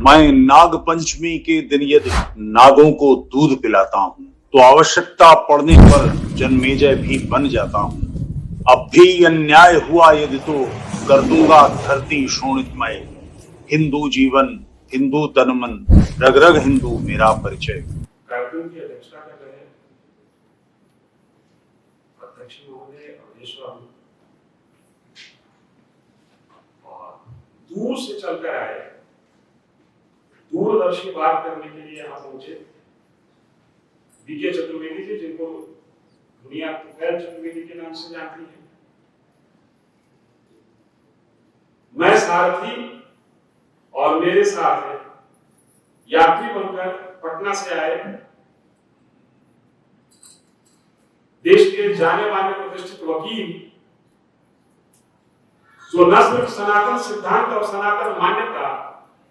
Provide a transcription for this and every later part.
मैं नाग पंचमी के दिन यदि नागों को दूध पिलाता हूँ तो आवश्यकता पड़ने पर जन्मेजय भी बन जाता हूँ। अब भी अन्याय हुआ यदि तो कर दूंगा धरती शोणितमय। हिंदू जीवन, हिंदू तन मन, रग रग हिंदू मेरा परिचय। कार्यक्रम की अध्यक्षता कर रहे हैं अध्यक्ष महोदय अवधेश बाबू और दूर से चलकर आए, दूरदर्शी बात करने के लिए यहाँ पहुंचे बीके चतुर्वेदी जी, जिनको दुनिया तुफैल चतुर्वेदी के नाम से जानती है। मैं सारथी और मेरे साथ है यात्री बनकर पटना से आए देश के जाने माने प्रतिष्ठित वकील, जो न सिर्फ सनातन सिद्धांत और सनातन मान्यता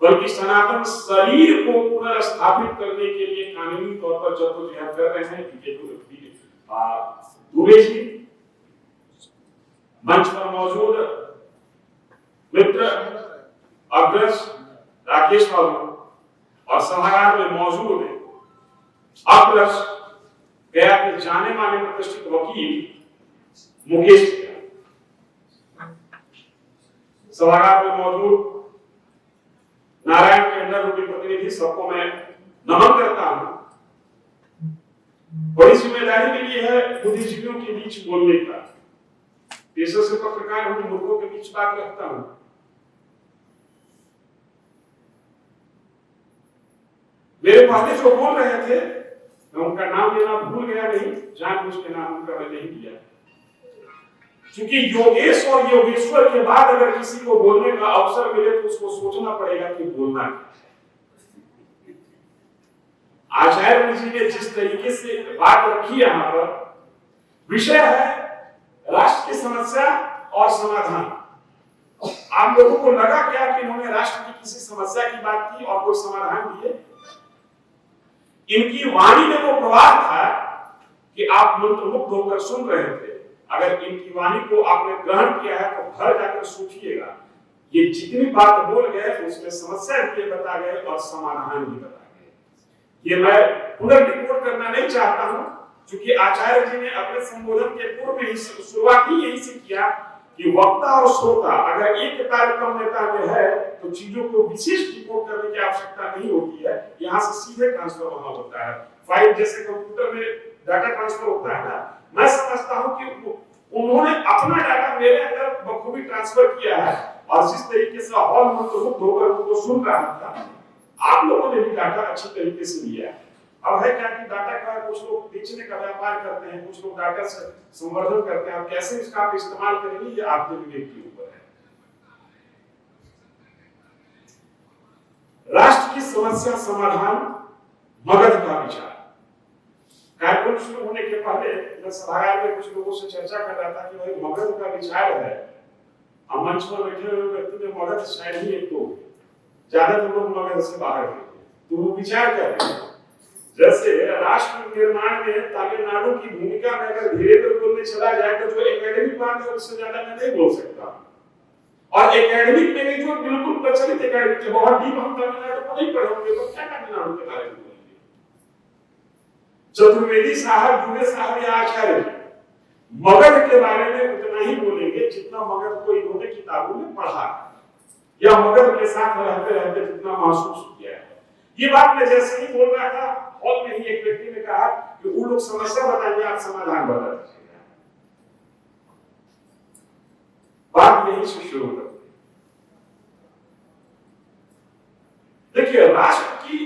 बल्कि सनातन शरीर को पुनर्स्थापित करने के लिए कानूनी तौर पर जद्दोजहद कर रहे हैं। दुबे जी, मंच पर मौजूद मित्र अग्रज राकेश बाबू और सभागार में मौजूद अग्रज गया के जाने माने प्रतिष्ठित वकील मुकेश, सभागार में मौजूद नारायण के अंडर रूपी प्रतिनिधि, सबको मैं नमन करता हूं। बड़ी जिम्मेदारी मिली है बुद्धिजीवियों के बीच बोलने का। पेशे से पत्रकार हूं, मूर्खों के बीच बात रखता हूं। मेरे पहले जो बोल रहे थे मैं उनका नाम लेना भूल गया, नहीं जानबूझ के नाम उनका मैं नहीं दिया, क्योंकि योगेश और योगेश्वर के बाद अगर किसी को बोलने का अवसर मिले तो उसको सोचना पड़ेगा कि बोलना है। आचार्य जी ने जिस तरीके से बात रखी यहाँ पर, विषय है राष्ट्र की समस्या और समाधान। आप लोगों को लगा क्या कि उन्होंने राष्ट्र की किसी समस्या की बात की और कोई समाधान दिए? इनकी वाणी में वो प्रवाह था कि आप मंत्रमुग्ध होकर सुन रहे थे। अगर इनकी वाणी को आपने ग्रहण किया है तो घर जाकर सोचिएगा, ये जितनी बात बोल गए उसमें समस्या भी बता गए और समाधान भी बता गए। ये मैं पुनर्रिपोर्ट करना नहीं चाहता हूं, क्योंकि आचार्य जी ने अपने संबोधन के पूर्व में ही शुरुआत ही यही से किया कि वक्ता और श्रोता अगर एक कार्यक्रम नेता में है तो चीजों को विशेष रिपोर्ट करने की आवश्यकता नहीं होती है। यहाँ से सीधे ट्रांसफर वहां होता है, फाइल जैसे कंप्यूटर में डाटा ट्रांसफर होता है ना। मैं समझता हूं कि उन्होंने अपना डाटा मेरे अंदर बखूबी ट्रांसफर किया है और जिस तरीके से हॉल मंत्रमुग्ध होकर उनको सुन रहा था, आप लोगों ने भी डाटा अच्छी तरीके से लिया है। अब है क्या कि डाटा का कुछ लोग बेचने का व्यापार करते हैं, कुछ लोग डाटा से संवर्धन करते हैं। अब कैसे इसका आप इस्तेमाल करेंगे ये आपके विवेक के ऊपर है। राष्ट्र की समस्या समाधान, मगध का विचार। कार्यक्रम शुरू होने के पहले मैं सभागार में कुछ लोगों से चर्चा कर रहा था कि भाई मगध का विचार है। अब मंच पर बैठे हुए व्यक्ति में मगध शायद ही एक दो, ज्यादातर लोग मगध से बाहर हैं, तो वो विचार क्या है? जैसे राष्ट्र निर्माण में तमिलनाडु की भूमिका में अगर धीरे बोलने चला जाए तो जो एकेडमिक बात है उससे ज्यादा मैं नहीं बोल सकता। और एकेडमिक में भी जो बिल्कुल प्रचलित एकेडमिक है, बहुत डीप हम तमिलनाडु को नहीं पढ़े होंगे तो क्या तमिलनाडु के बारे में बोलेंगे? चतुर्वेदी साहब, दुबे साहब या आचार्य मगध के बारे में उतना ही बोलेंगे जितना मगध को इन्होंने किताबों में पढ़ा या मगध के साथ रहते रहते जितना महसूस किया है। ये बात मैं जैसे ही बोल रहा था, हॉल में ही एक व्यक्ति ने कहा कि वो लोग समस्या बताएंगे, आप समाधान बता दीजिएगा। बात यही से शुरू करते। देखिए, राष्ट्र की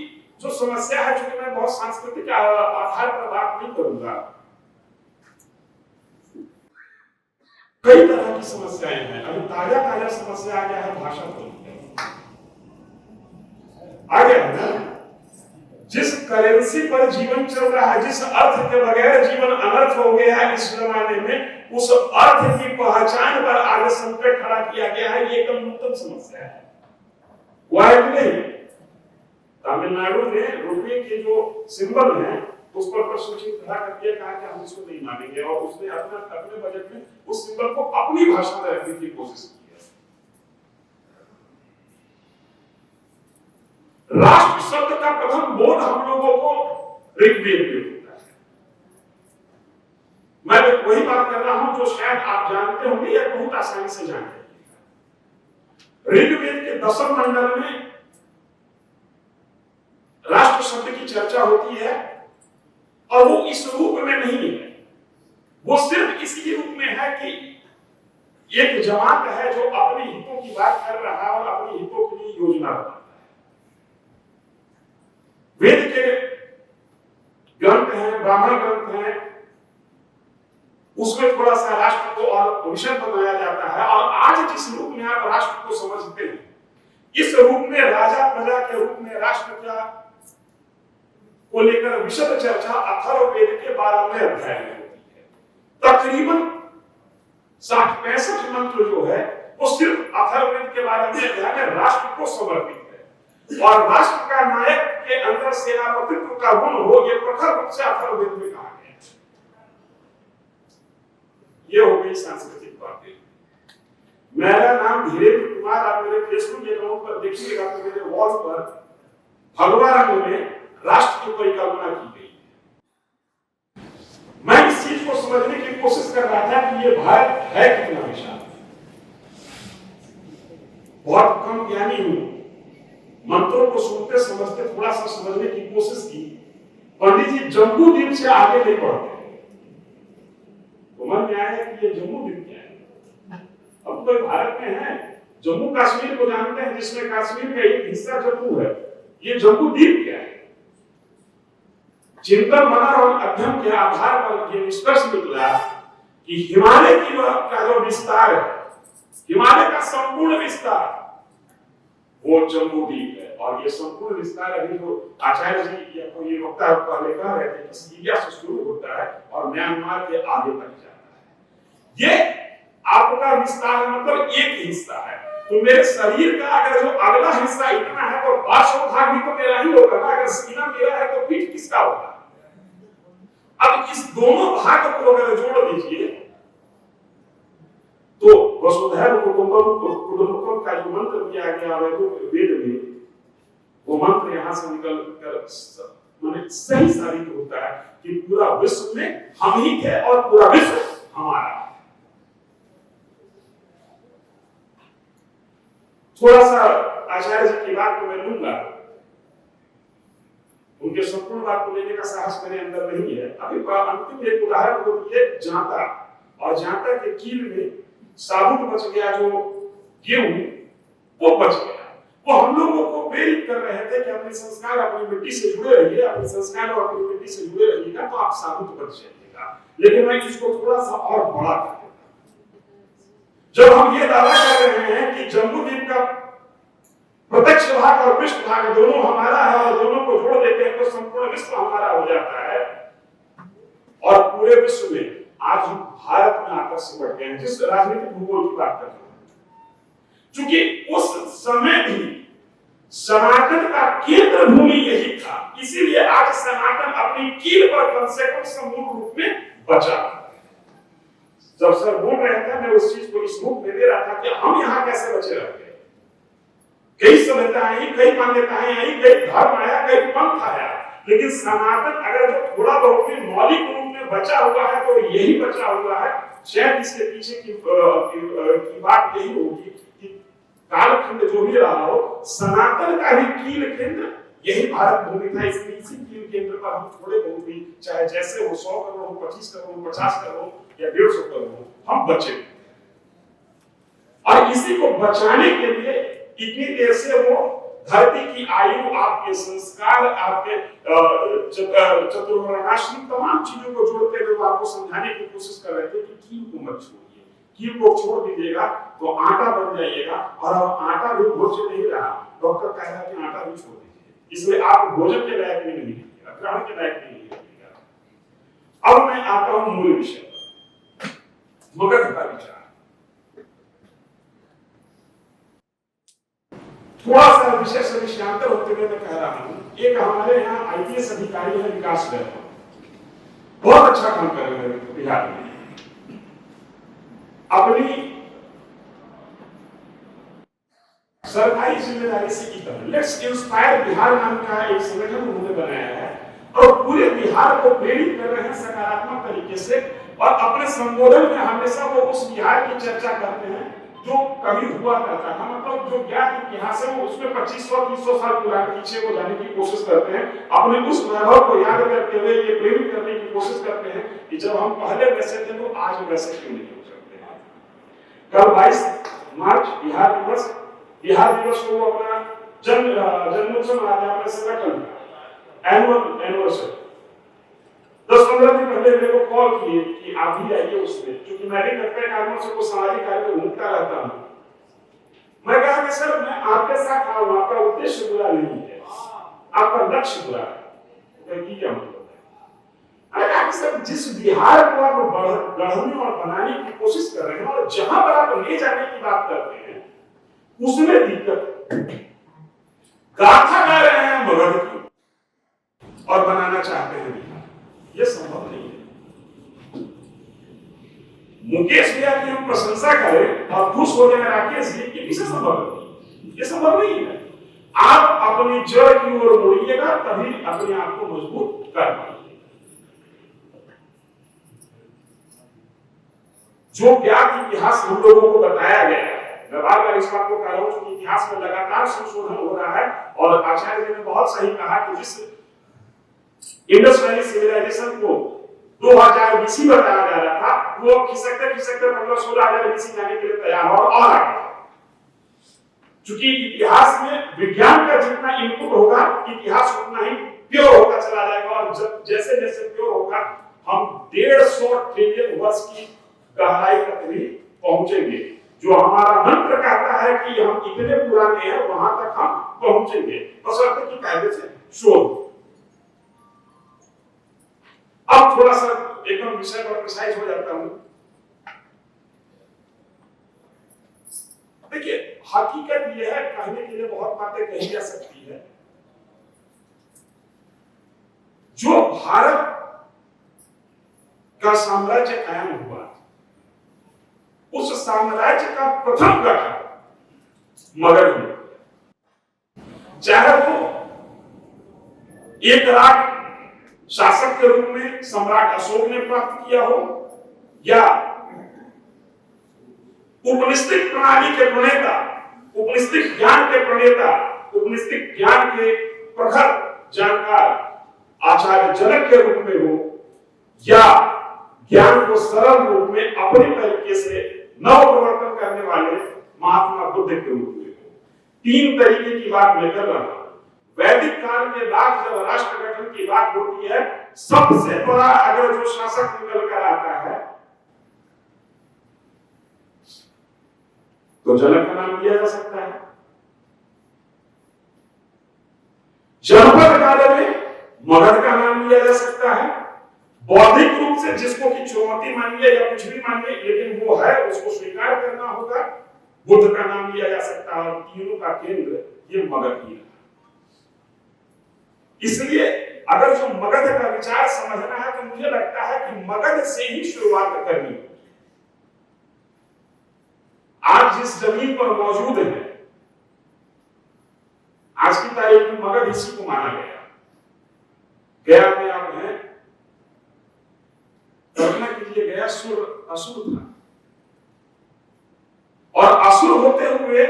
जो समस्या है, चूंकि मैं बहुत सांस्कृतिक आधार पर बात नहीं करूंगा, कई तरह की समस्याएं हैं। अभी ताजा समस्या आ गया है भाषा को आ गया है ना। जिस करेंसी पर जीवन चल रहा है, जिस अर्थ के बगैर जीवन अनर्थ हो गया है इस जमाने में, उस अर्थ की पहचान पर आज संकट खड़ा किया गया है। ये एकदम नूतन समस्या है। वाइट नहीं, तमिलनाडु में रुपये के जो सिंबल है उस पर प्रश्न चिन्ह खड़ा कर दिया, कहा कि हम इसको नहीं मानेंगे, और उसने अपने बजट में उस सिंबल को अपनी भाषा में रखने की कोशिश की है। राष्ट्र शब्द का प्रथम बोध हम लोगों को ऋग्वेद में होता है। मैं वही बात कर रहा हूं जो शायद आप जानते होंगे या बहुत आसानी से जानते हैं। ऋग्वेद के 10वें मंडल में राष्ट्र शब्द की चर्चा होती है और वो इस रूप में नहीं है, वो सिर्फ इसी रूप में है कि एक जमात है जो अपने हितों की बात कर रहा है और अपने हितों के लिए योजना बनाता है। वेद के ग्रंथ हैं, ब्राह्मण ग्रंथ हैं, उसमें थोड़ा सा राष्ट्र को और विषय बनाया जाता है। और आज जिस रूप में आप राष्ट्र को समझते हैं, इस रूप में राजा प्रजा के रूप में राष्ट्र क्या को लेकर विशद चर्चा अथर्ववेद के 12वें अध्याय में होती है। तकरीबन 60-65 मंत्र जो है वो सिर्फ अथर्ववेद के 12वें अध्याय में राष्ट्र को समर्पित है। और राष्ट्र का नायक के अंदर सेनापतित्व का गुण हो, ये प्रखर रूप से अथर्ववेद में कहा गया है। ये हो गई सांस्कृतिक बातें। मेरा नाम धीरेन्द्र कुमार, आप मेरे फेसबुक अकाउंट पर देखिएगा तो मेरे वॉल पर भगवा रंग में राष्ट्र की परिकल्पना की गई है। मैं इस चीज को समझने की कोशिश कर रहा था कि ये भारत है कितना विशाल। बहुत कम ज्ञानी हूं, मंत्रों को सुनते समझते थोड़ा सा समझने की कोशिश की। पंडित जी जम्मू द्वीप से आगे नहीं बढ़ते, तो मन में आया कि ये जम्मू द्वीप क्या है। अब तो भारत में है, जम्मू कश्मीर को जानते हैं, जिसमें कश्मीर का एक हिस्सा जम्मू है। ये जम्मू द्वीप क्या है? चिंतन मनन और अध्ययन के आधार पर यह निष्कर्ष निकला कि हिमालय का जो विस्तार है, हिमालय का संपूर्ण विस्तार वो जम्मू द्वीप है। और ये संपूर्ण विस्तार अभी जो आचार्य जी ये वक्ता पहले कह रहे थे कि सीरिया से शुरू होता है और म्यांमार के आगे तक जाता है। ये आपका विस्तार मतलब एक हिस्सा है। तो मेरे शरीर का अगर जो अगला हिस्सा इतना है तो पार्श्व भाग भी तो मेरा ही होगा ना। अगर सीना मेरा है तो पीठ किसका होगा? अब इस दोनों भाग को अगर जोड़ दीजिए तो वसुधैव कुटुंबकम का जो मंत्र दिया गया है वेद में, वो मंत्र यहां से निकल कर माने सही साबित होता है कि पूरा विश्व में हम ही थे और पूरा विश्व हमारा है। थोड़ा सा आचार्य जी की बात को मैं लूंगा, उनके संपूर्ण बात को लेने का साहस मेरे अंदर नहीं है। अभी अंतिम एक उदाहरण को दिए जांता, और जांता के कील में साबुत बच गया, जो गेहूं वो बच गया। वो हम लोगों को प्रेरित कर रहे थे कि अपने संस्कार अपनी मिट्टी से जुड़े रहिए, अपने संस्कार और अपनी मिट्टी से जुड़े रहिएगा तो आप साबुत बच जाइएगा। लेकिन मैं इसको थोड़ा सा और बड़ा कर देता हूं। जब हम ये दावा कर रहे हैं कि जम्मू द्वीप का प्रत्यक्ष भाग और पृष्ठ भाग दोनों हमारा है और दोनों को जोड़ देते हैं तो संपूर्ण विश्व हमारा हो जाता है, और पूरे विश्व में आज हम भारत में आकर सिमट गए हैं, जिस राजनीतिक भूगोल की बात कर रहे हैं। क्योंकि उस समय भी सनातन का केंद्र भूमि यही था, इसीलिए आज सनातन अपनी कील पर कम से कम समूल रूप में बचा। जब सर बोल रहे थे मैं उस चीज को इस रूप में दे रहा था कि हम यहाँ कैसे बचे रहते। कई सभ्यताएं आई, कई मान्यताएं आई, कई धर्म आया, कई पंथ आया, लेकिन सनातन अगर जो थोड़ा बहुत भी मौलिक रूप में बचा हुआ है तो यही बचा हुआ है। शायद इसके पीछे की बात यही होगी कि कालखंड जो भी रहा हो, सनातन का ही कील केंद्र यही भारत भूमि था। इसलिए इसी कील केंद्र पर हम थोड़े बहुत भी, चाहे जैसे वो 100 करोड़ हो, 25 करोड़ हो, 50 करोड़ या 150 करोड़ हो, हम बचे। और इसी को बचाने के लिए इतनी देर से वो धरती की आयु, आपके संस्कार, आपके चतुर्वर्णाश्रम तमाम चीजों को जोड़ते हुए आपको समझाने की कोशिश कर रहे थे कि कील को मत छोड़िए, कील को छोड़ दीजिएगा तो आटा बन जाइएगा। और अब आटा भी भोज्य नहीं रहा, डॉक्टर कह रहा है कि आटा भी छोड़ दीजिए, इसलिए आप भोजन के लायक भी नहीं रहिएगा, ग्रहण के लायक भी नहीं रहिएगा। अब मैं आता हूं मूल विषय पर, मगध का विचार। थोड़ा सा विषय से विषयांतर होते हुए मैं कह रहा हूं, एक हमारे यहाँ आईपीएस अधिकारी है विकास वैभव, बहुत अच्छा काम कर रहे हैं बिहार में। अपनी सरकारी जिम्मेदारी से की तरह लेट्स इंस्पायर बिहार नाम का एक संगठन उन्होंने बनाया है और पूरे बिहार को प्रेरित कर रहे हैं सकारात्मक तरीके से और अपने संबोधन में हमेशा वो उस बिहार की चर्चा करते हैं जो कभी हुआ करता था, मतलब जो ज्ञात इतिहास है वो उसमें 2500-300 साल पुराने पीछे को जाने की कोशिश करते हैं, अपने उस वैभव को याद करते हुए ये प्रेरित करने की कोशिश करते हैं कि जब हम पहले वैसे थे तो आज वैसे क्यों नहीं हो सकते हैं। कल 22 मार्च बिहार दिवस को वो अपना जन्मोत्सव मनाते हैं अपने संगठन का एनिवर्सरी। 10-15 दिन पहले मेरे को कॉल किए कि आप भी आइए उसमें, क्योंकि मैं भी करते कार्यों से कुछ सामाजिक कार्य में घूमता रहता हूँ। मैं कहा कि सर मैं आपके साथ आऊँ, आपका उद्देश्य बुरा नहीं है, आपका लक्ष्य बुरा है। क्या मतलब है? अरे आप सर जिस बिहार को आप गढ़ने और बनाने की कोशिश कर रहे हैं और जहां पर आप ले जाने की बात करते हैं उसमें दिक्कत, गाथा गा रहे हैं मगध की और बनाना चाहते हैं बिहार, ये संभव नहीं है। मुकेश भैया की हम प्रशंसा करें और खुश हो जाए राकेश जी, ये किसे संभव नहीं, ये संभव नहीं है। आप अपनी जड़ की ओर मुड़िएगा तभी अपने आप को मजबूत कर पाएंगे। जो ज्ञात इतिहास हम लोगों को बताया गया है, मैं बार बार इस बात को कह रहा हूं कि इतिहास में लगातार संशोधन हो रहा है और आचार्य जी ने बहुत सही कहा कि जिस इंडस वैली सिविलाइजेशन को 2000 बीसी बताया जा रहा था वो खिसकते 15-16 बीसी जाने के लिए तैयार और आगे, क्योंकि इतिहास में विज्ञान का जितना इनपुट होगा इतिहास उतना ही प्योर होता चला जाएगा और जब जैसे जैसे प्योर होगा हम 150 ट्रिलियन वर्ष की गहराई तक भी पहुंचेंगे। जो हमारा मंत्र कहता है कि हम इतने पुराने हैं वहां तक हम पहुंचेंगे, बशर्ते कि कायदे से शोध। अब थोड़ा सा एकदम विषय पर प्रिसाइज हो जाता हूं। देखिए हकीकत यह है, कहने के लिए बहुत बातें कही जा सकती है। जो भारत का साम्राज्य कायम हुआ उस साम्राज्य का प्रथम गठन मगध में, चाहे वो एक राज शासक के रूप में सम्राट अशोक ने प्राप्त किया हो या उपनिषद प्रणाली के प्रणेता, उपनिषद ज्ञान के प्रणेता, उपनिषद ज्ञान के प्रखर जानकार आचार्य जनक के रूप में हो या ज्ञान को सरल रूप में अपने तरीके से नव प्रवर्तन करने वाले महात्मा बुद्ध के रूप में हो। 3 तरीके की बात मैं कर रहा हूं। वैदिक काल के बाद जब राष्ट्र गठन की बात होती है, सबसे बड़ा अगर जो शासक निकल कर आता है तो जनक का नाम लिया जा सकता है। जनपद काल में मगध का नाम लिया जा सकता है। बौद्धिक रूप से जिसको की चुनौती मानिए या कुछ भी मानिए, लेकिन वो है उसको स्वीकार करना होगा, बुद्ध का नाम लिया जा सकता है। और तीनों का केंद्र ये मगध ही है। इसलिए अगर जो मगध का विचार समझना है तो मुझे लगता है कि मगध से ही शुरुआत करनी है। आज जिस जमीन पर मौजूद है, आज की तारीख में मगध इसी को माना गया। गया में आप हैं, कल्पना कीजिए गया असुर था और असुर होते हुए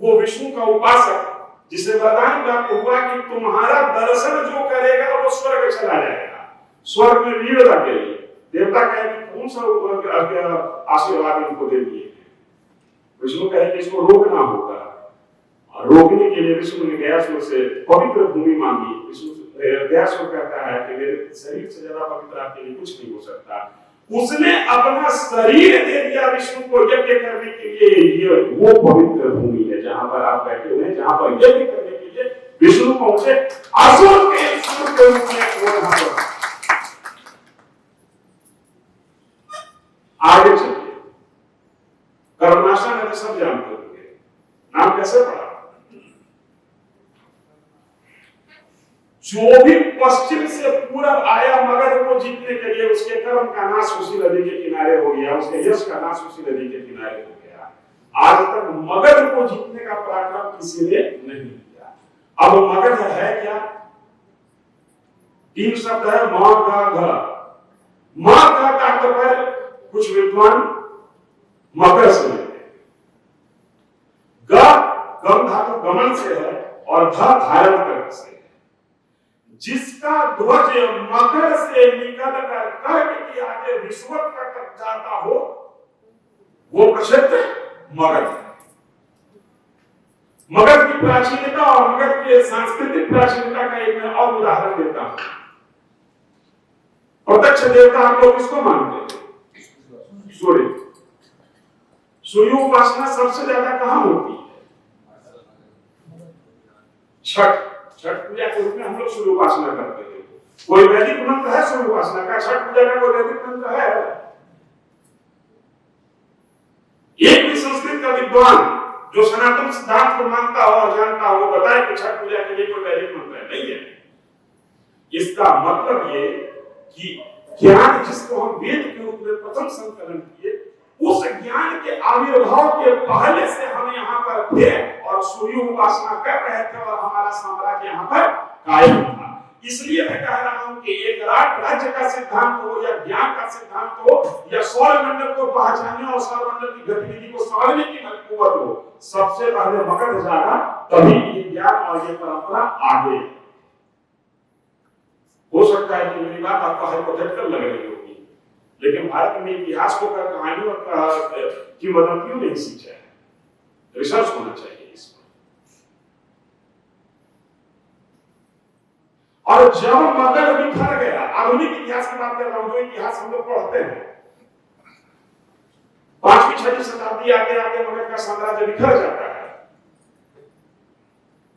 वो विष्णु का उपासक जिसे वरदान प्राप्त हुआ कि तुम्हारा दर्शन जो करेगा वो स्वर्ग चला जाएगा, स्वर्ग में भीड़ लग गई। देवता कहे कि कौन सा आशीर्वाद इनको दे दिए। विष्णु कहे कि इसको रोकना होगा और रोकने के लिए विष्णु ने गयासुर से पवित्र भूमि मांगी। गयासुर कहता है कि मेरे शरीर से ज्यादा पवित्र आपके लिए कुछ नहीं हो सकता। उसने अपना शरीर दे दिया विष्णु को यज्ञ करने के लिए। ये वो पवित्र भूमि है जहां पर आप बैठे हुए हैं, जहां पर यज्ञ करने के लिए विष्णु पहुंचे। असुर के रूप में वो यहां पर आगे चलिए। कर्मनाशा ने सब जानते होंगे, नाम कैसे पड़ा? जो भी पश्चिम से पूरब आया मगध को जीतने के लिए, उसके कर्म का नाश उसी नदी के किनारे हो गया, उसके यश का नाश उसी नदी के किनारे हो गया। आज तक मगध को जीतने का पराक्रम किसी ने नहीं किया। अब मगध है क्या? 3 शब्द है, मां का घर। मां का तात्पर्य कुछ विद्वान मकर से लेते हैं। गम धातु गमन से है और ध धारण करने से है। जिसका ध्वज मकर से निकल कर कर्क के आगे विश्वत तक जाता हो वो प्रसिद्ध मगध है। मगध की प्राचीनता और मगध के सांस्कृतिक प्राचीनता का एक मैं और उदाहरण देता हूं। प्रत्यक्ष देवता आप लोग किसको मानते हैं? सूर्य। सूर्य उपासना सबसे ज्यादा कहां होती है? छठ पूजा के रूप में हम लोग सूर्य उपासना करते हैं। कोई वैदिक मंत्र है सूर्य उपासना का? छठ पूजा का कोई वैदिक मंत्र है? एक भी संस्कृत का विद्वान जो सनातन सिद्धांत को मानता हो और जानता हो बताए कि छठ पूजा के लिए कोई वैदिक मंत्र नहीं है। इसका मतलब ये कि ज्ञान जिसको हम वेद के रूप में प्रथम संकलन किए, उस ज्ञान के आविर्भाव के पहले से हम यहाँ पर थे और सूर्य उपासना कर रहे थे और हमारा साम्राज्य यहाँ पर कायम था। इसलिए मैं कह रहा हूं कि एक राज्य का सिद्धांत हो या ज्ञान का सिद्धांत हो या सौरमंडल को पहचानने और सौरमंडल की गतिविधि को समझने की कुवत हो, सबसे पहले मगध जागा, तभी ये ज्ञान और ये परंपरा आगे। हो सकता है कि मेरी बात आपको हाइपोथेटिकल लग रही होगी, लेकिन भारत में इतिहास को कर कहानियों की किंवदंतियों नहीं सींचा है। रिसर्च होना चाहिए इसमें। और जब मगध बिखर गया, आधुनिक इतिहास की बात कर रहा हूं, जो इतिहास हम लोग पढ़ते हैं, 5वीं 6वीं शताब्दी आते आते मगध का साम्राज्य बिखर जाता है।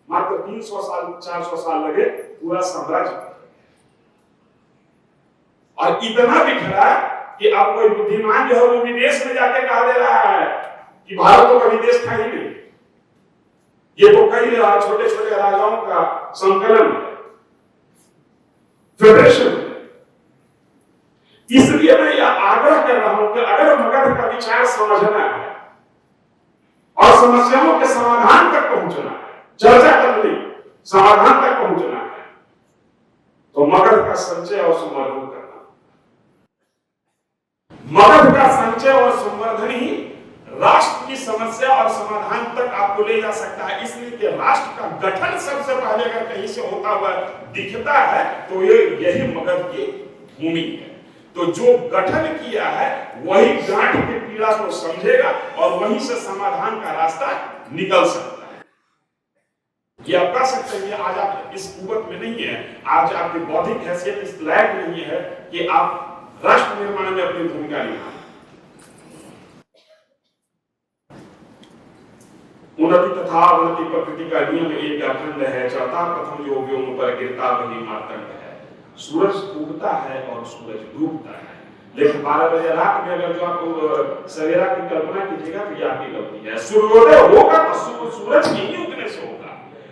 मात्र 300 साल 400 साल लगे पूरा साम्राज्य। और इतना बिखरा कि अब कोई बुद्धिमान जो है वो विदेश में जाके कहा दे रहा है कि भारत तो कभी देश था ही नहीं, ये तो कई छोटे छोटे राजाओं का संकलन है, फेडरेशन। इसलिए मैं यह आग्रह कर रहा हूं कि अगर मगध का विचार समझना है और समस्याओं के समाधान तक पहुंचना है, चर्चा तक नहीं, समाधान तक पहुंचना है, तो मगध का संचय और संवर्धन करना। मगध का संचय और संवर्धन ही राष्ट्र की समस्या और समाधान तक आपको ले जा सकता है। इसलिए कि राष्ट्र का गठन सबसे पहले अगर कहीं से होता हुआ दिखता है तो ये यही मगध की भूमि है। तो जो गठन किया है वही गांठ की पीड़ा को समझेगा और वहीं से समाधान का रास्ता निकल सकता है। ये आप कह सकते हैं आज आप इस कुवत में नहीं है, आज आपकी बौद्धिक हैसियत इस लायक नहीं है कि आप राष्ट्र निर्माण में अपनी भूमिका निभाएं। उन्नति तथा अवनति प्रकृति का नियम एक अखंड है, चढ़ता प्रथम जो व्योम पर गिरता वही मार्तंड है। सूरज उगता है और सूरज डूबता है, लेकिन 12 बजे रात में अगर जो आप सवेरा की कल्पना कीजिएगा तो ये आपकी गलती है। सूर्योदय होगा तो सूरज के ही उगने से होगा।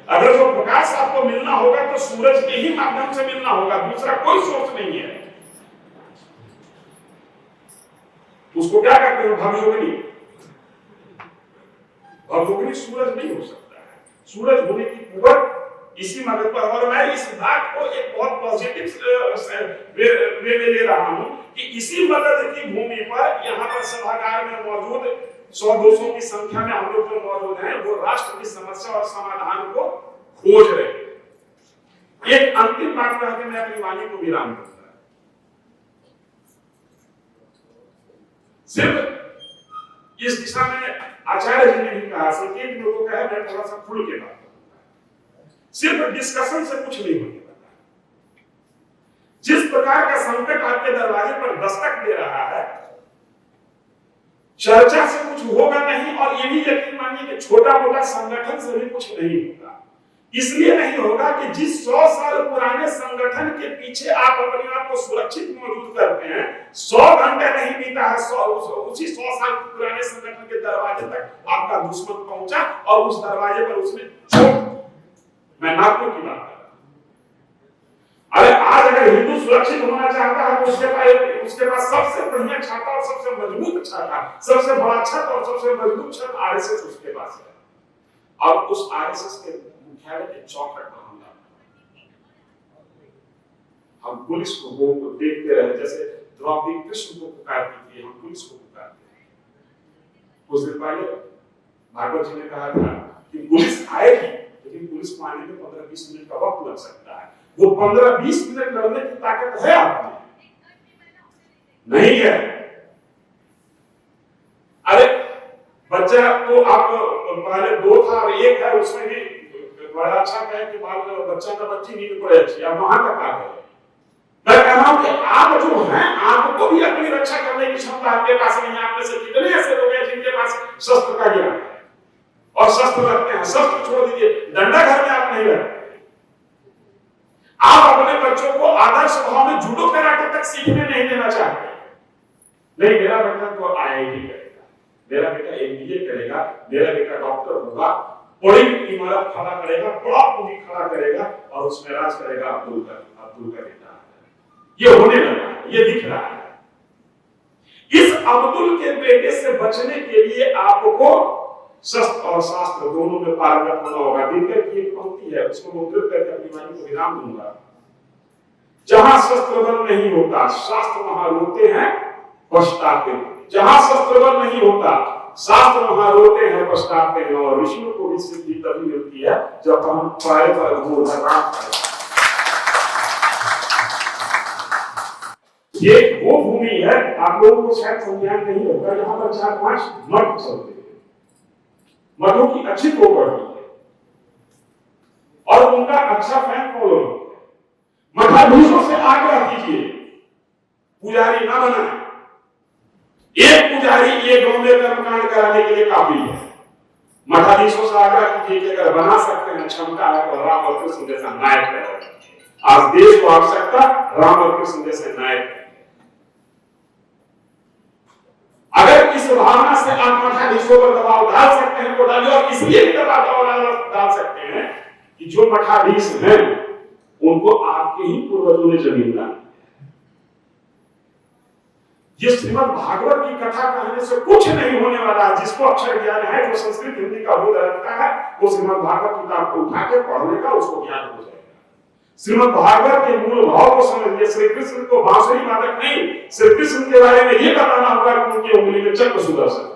अगर जो प्रकाश आपको मिलना होगा तो सूरज के ही माध्यम से मिलना होगा, दूसरा कोई सोर्स नहीं है। उसको क्या कहते हैं? भवयोगिनी। भवयोगिनी सूरज नहीं हो सकता है। सूरज होने की कुवत इसी मगध पर। और मैं इस बात को एक बहुत पॉजिटिव वे में ले रहा हूं कि इसी मगध की भूमि पर यहाँ पर सभागार में मौजूद 100-200 की संख्या में हम लोग जो मौजूद हैं वो राष्ट्र की समस्या और समाधान को खोज रहे हैं। एक अंतिम बात कहकर मैं अपनी वाणी को विराम दूंगा। सिर्फ इस दिशा में आचार्य जी ने भी कहा, संकेत में वो कहा, मैं थोड़ा सा खुल के बात करूंगा। सिर्फ डिस्कशन से कुछ नहीं होने वाला। जिस प्रकार का संकट आपके दरवाजे पर दस्तक दे रहा है, चर्चा से कुछ होगा नहीं। और ये भी यकीन मानिए कि छोटा मोटा संगठन से भी कुछ नहीं होगा। इसलिए नहीं होगा कि जिस 100 साल पुराने संगठन के पीछे आप अपने आप को सुरक्षित मौजूद करते हैं, 100 घंटे नहीं बीता है, उसी 100 साल पुराने संगठन के दरवाजे तक आपका दुश्मन पहुंचा और उस दरवाजे पर उसने चोट। मैं नागपुर की बात कर रहा हूं। अरे आज अगर हिंदू सुरक्षित होना चाहता है तो उसके पास सबसे बढ़िया छाता और सबसे मजबूत छाता, सबसे बड़ा छत और सबसे मजबूत छत आरएसएस उसके पास है। और उस आरएसएस के मुख्यालय के चौखट पर हमला। हम पुलिस को वो देखते रहे, जैसे द्रौपदी कृष्ण को पुकारती थी, हम पुलिस को पुकारते हैं। कुछ दिन पहले भागवत जी ने कहा था कि पुलिस आएगी, लेकिन पुलिस को आने में 15-20 मिनट का वक्त लग सकता है। वो 15-20 मिनट लड़ने की ताकत है आप में? नहीं है। अरे बच्चा तो आप पहले 2 था और 1 है, उसमें भी बड़ा अच्छा कहे कि बच्चा का बच्ची नहीं बड़े अच्छी, आप वहां तक आ गए। मैं कह रहा हूं कि आप जो हैं, आपको भी अपनी रक्षा करने की क्षमता आपके पास नहीं है। आप में से कितने ऐसे लोग हैं जिनके पास शस्त्र का ज्ञान है और शस्त्र रखते हैं? शस्त्र छोड़ दीजिए, डंडा घर में आप नहीं रखते। आप अपने बच्चों को आदर्श भाव में जूडो कराटे तक सीखने नहीं देना चाहते। नहीं, मेरा बेटा तो आईआईटी करेगा, मेरा बेटा एमबीए करेगा, मेरा बेटा डॉक्टर होगा, बड़ी इमारत खड़ा करेगा, बड़ा पूंजी खड़ा करेगा और उसमें राज करेगा। अब्दुल का बेटा ये होने लगा है, ये दिख रहा है। इस अब्दुल के बेटे से बचने के लिए आपको शस्त्र और शास्त्र दोनों में पारंगत होना होगा। दिनकर की एक पंक्ति है, उसको मैं उद्धृत करके अपनी वाणी को विराम दूंगा। जहां शस्त्र बल नहीं होता, शास्त्र वहां रोते हैं, पछताते हैं। जहां शस्त्र बल नहीं होता, शास्त्र वहां रोते हैं, पछताते हैं। और ऋषियों को भी सिद्धि तभी मिलती है जब हम पाए पर घोर राम पाए। ये वो भूमि है, आप लोगों को शायद समझान नहीं होगा, यहाँ पर 4-5 मठ चलते हैं, मठों की अच्छी प्रॉपर्टी है और उनका अच्छा फैन फॉलोइंग है। मठाधीशों से आग्रह कीजिए, पुजारी ना बनाए। एक पुजारी एक गांव में कर्मकांड कराने के लिए काफी है। मठाधीशों से आग्रह कीजिए कि अगर बना सकते हैं, क्षमता है, तो राम और कृष्ण जैसा नायक है। आज देश को आवश्यकता राम और कृष्ण जैसे नायक है। अगर इस भावना से आप मठाधीशों पर दबाव डाल सकते हैं तो डालिए। और इसलिए भी दबाव डाल सकते हैं कि जो मठाधीश हैं उनको आपके ही पूर्वजों ने जमीन दी। ये श्रीमद् भागवत की कथा कहने से कुछ नहीं होने वाला है। जिसको अक्षर ज्ञान है, जो संस्कृत हिंदी का बोध रखता है, वो श्रीमद् भागवत किताब को उठा के पढ़ने का उसको ज्ञान हो जाएगा। श्रीमद् भागवत के मूल भाव को समझिए। श्री कृष्ण को बांसुरी वादक नहीं, श्री कृष्ण के बारे में ये बताना होगा कि उनकी उंगली में चक्र सुदर्शन है,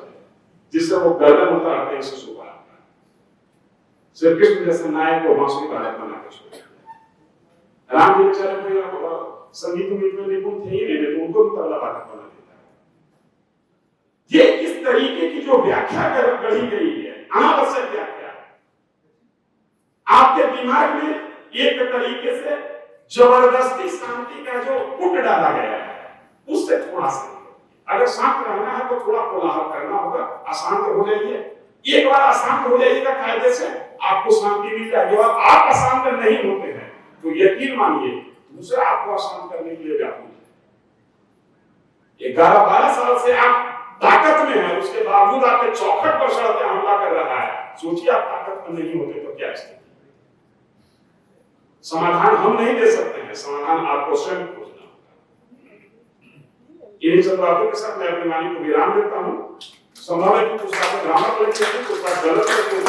जिससे वो गर्दन उतारते हैं, शिशु को। श्री कृष्ण जैसे नायक को बांसुरी वादक बना के छोड़ दिया। राम जी बेचारे को संगीत में निपुण थे ही नहीं, तो उनको भी तबला वादक बना देता है। ये इस तरीके की जो व्याख्या गढ़ी गई है, अनावश्यक व्याख्या, आपके दिमाग में एक तरीके से जबरदस्ती शांति का जो पुट डाला गया है, उससे थोड़ा सा अगर शांत रहना है तो थोड़ा कोलाहल करना होगा। अशांत हो जाइए, एक बार अशांत हो जाइएगा, कायदे से आपको शांति मिल जाएगी। और आप अशांत नहीं होते हैं तो यकीन मानिए दूसरा आपको अशांत करने के लिए व्याकुल है। 11-12 साल से आप ताकत में हैं, उसके बावजूद आपके चौखट पर सड़क हमला कर रहा है। सोचिए आप ताकत में नहीं होते तो क्या स्थिति। समाधान हम नहीं दे सकते हैं, समाधान आपको स्वयं खोजना होगा। इन्हीं सब बातों के साथ मैं अपनी वाणी को विराम देता हूं। संभव है कि कुछ बातें भ्रामक लगी, कुछ बात गलत लगी।